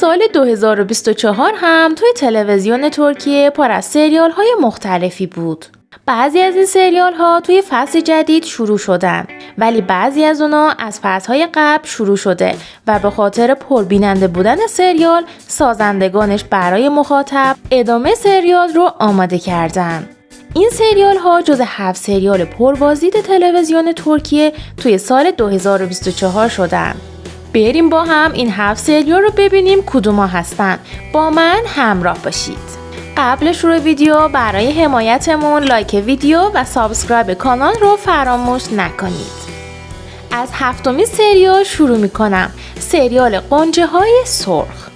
سال 2024 هم توی تلویزیون ترکیه پر از سریال های مختلفی بود. بعضی از این سریال ها توی فصل جدید شروع شدن، ولی بعضی از اونا از فصلهای قبل شروع شده و به خاطر پربیننده بودن سریال سازندگانش برای مخاطب ادامه سریال رو آماده کردن. این سریال ها جز 7 سریال پربازدید تلویزیون ترکیه توی سال 2024 شدن. بریم با هم این 7 سریال رو ببینیم کدوما هستن. با من همراه باشید. قبل شروع ویدیو برای حمایتمون لایک ویدیو و سابسکرایب کانال رو فراموش نکنید. از 7مین سریال شروع میکنم. سریال غنچه های سرخ.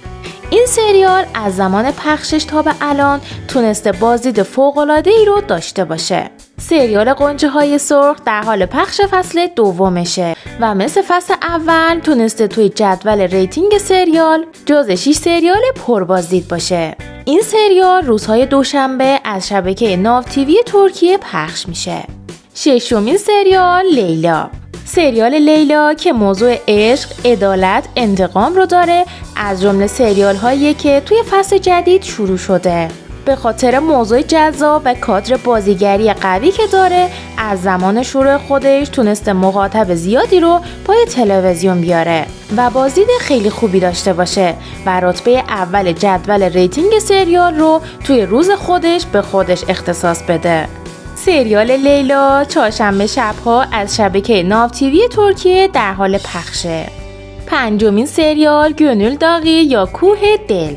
این سریال از زمان پخشش تا به الان تونسته بازدید فوق‌العاده‌ای رو داشته باشه. سریال غنچه های سرخ در حال پخش فصل دومشه و مثل فصل اول تونسته توی جدول ریتینگ سریال جز 6 سریال پربازدید باشه. این سریال روزهای دوشنبه از شبکه ناو تیوی ترکیه پخش میشه. 6مین سریال لیلا. سریال لیلا که موضوع عشق، عدالت، انتقام رو داره، از جمله سریال هایی که توی فصل جدید شروع شده. به خاطر موضوع جذاب و کادر بازیگری قوی که داره، از زمان شروع خودش تونسته مخاطب زیادی رو پای تلویزیون بیاره و بازدید خیلی خوبی داشته باشه و رتبه اول جدول ریتینگ سریال رو توی روز خودش به خودش اختصاص بده. سریال لیلا چهارشنبه شبها از شبکه ناو تیوی ترکیه در حال پخشه. 5مین سریال گönül dağı یا کوه دل.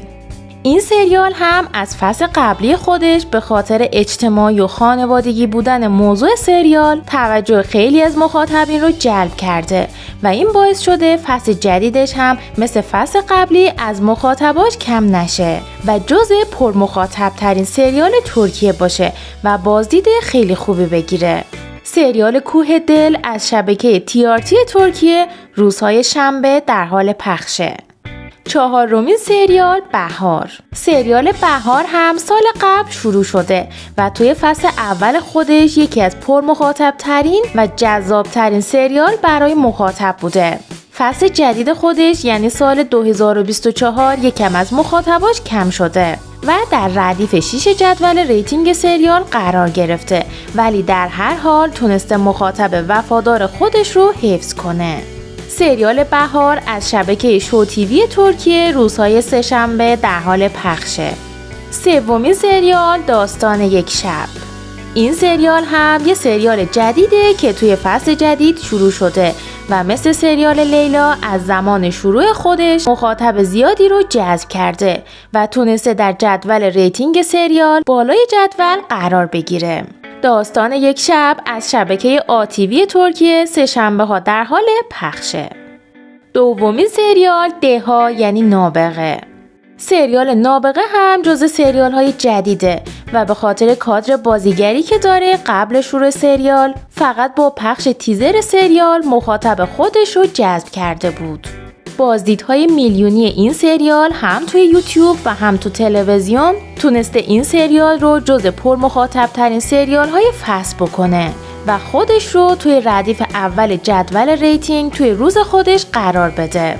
این سریال هم از فصل قبلی خودش به خاطر اجتماعی و خانوادگی بودن موضوع سریال توجه خیلی از مخاطبین رو جلب کرده و این باعث شده فصل جدیدش هم مثل فصل قبلی از مخاطباش کم نشه و جزء پرمخاطب ترین سریال ترکیه باشه و بازدید خیلی خوبی بگیره. سریال کوه دل از شبکه TRT ترکیه روزهای شنبه در حال پخشه. 4مین سریال بهار. سریال بهار هم سال قبل شروع شده و توی فصل اول خودش یکی از پرمخاطب ترین و جذاب ترین سریال برای مخاطب بوده. فصل جدید خودش یعنی سال 2024 یکم از مخاطباش کم شده و در ردیف 6 جدول ریتینگ سریال قرار گرفته، ولی در هر حال تونسته مخاطب وفادار خودش رو حفظ کنه. سریال بهار از شبکه شو تیوی ترکیه روزهای سه‌شنبه در حال پخشه. 3مین سریال داستان یک شب. این سریال هم یه سریال جدیده که توی فصل جدید شروع شده و مثل سریال لیلا از زمان شروع خودش مخاطب زیادی رو جذب کرده و تونسته در جدول ریتینگ سریال بالای جدول قرار بگیره. داستان یک شب از شبکه آتیوی ترکیه سه‌شنبه ها در حال پخشه. 2مین سریال دهها یعنی نابغه. سریال نابغه هم جزو سریال های جدیده و به خاطر کادر بازیگری که داره قبل شروع سریال فقط با پخش تیزر سریال مخاطب خودش رو جذب کرده بود. بازدیدهای میلیونی این سریال هم توی یوتیوب و هم تو تلویزیون تونسته این سریال رو جزو پرمخاطب ترین سریال های فصل بکنه و خودش رو توی ردیف اول جدول ریتینگ توی روز خودش قرار بده.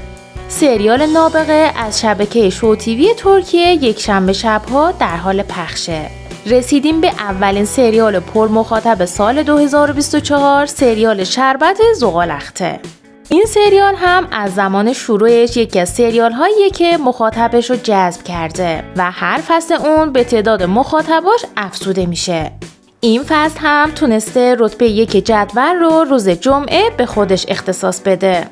سریال نابغه از شبکه شو تیوی ترکیه یک شنبه شبها در حال پخشه. رسیدیم به اولین سریال پرمخاطب سال 2024، سریال شربت زغال‌اخته. این سریال هم از زمان شروعش یکی از سریال هاییه که مخاطبش رو جذب کرده و هر فصل اون به تعداد مخاطباش افزوده میشه. این فصل هم تونسته رتبه 1 جدول رو روز جمعه به خودش اختصاص بده.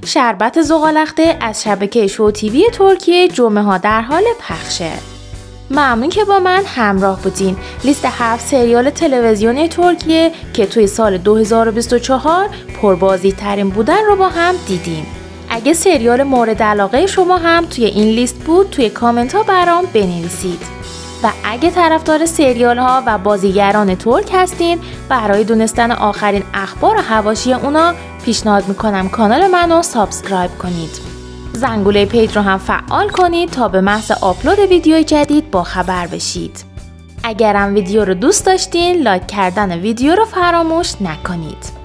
شربت زغال‌اخته از شبکه شو تیوی ترکیه جمعه ها در حال پخشه. ممنون که با من همراه بودین. لیست 7 سریال تلویزیونی ترکیه که توی سال 2024 پربازدیدترین بودن رو با هم دیدیم. اگه سریال مورد علاقه شما هم توی این لیست بود توی کامنت ها برام بنویسید. و اگه طرفدار سریال ها و بازیگران ترک هستین برای دونستن آخرین اخبار و حواشی اونا پیشنهاد میکنم کانال منو سابسکرایب کنید. زنگوله پیج رو هم فعال کنید تا به محض آپلود ویدیوی جدید با خبر بشید. اگرم ویدیو رو دوست داشتین لایک کردن ویدیو رو فراموش نکنید.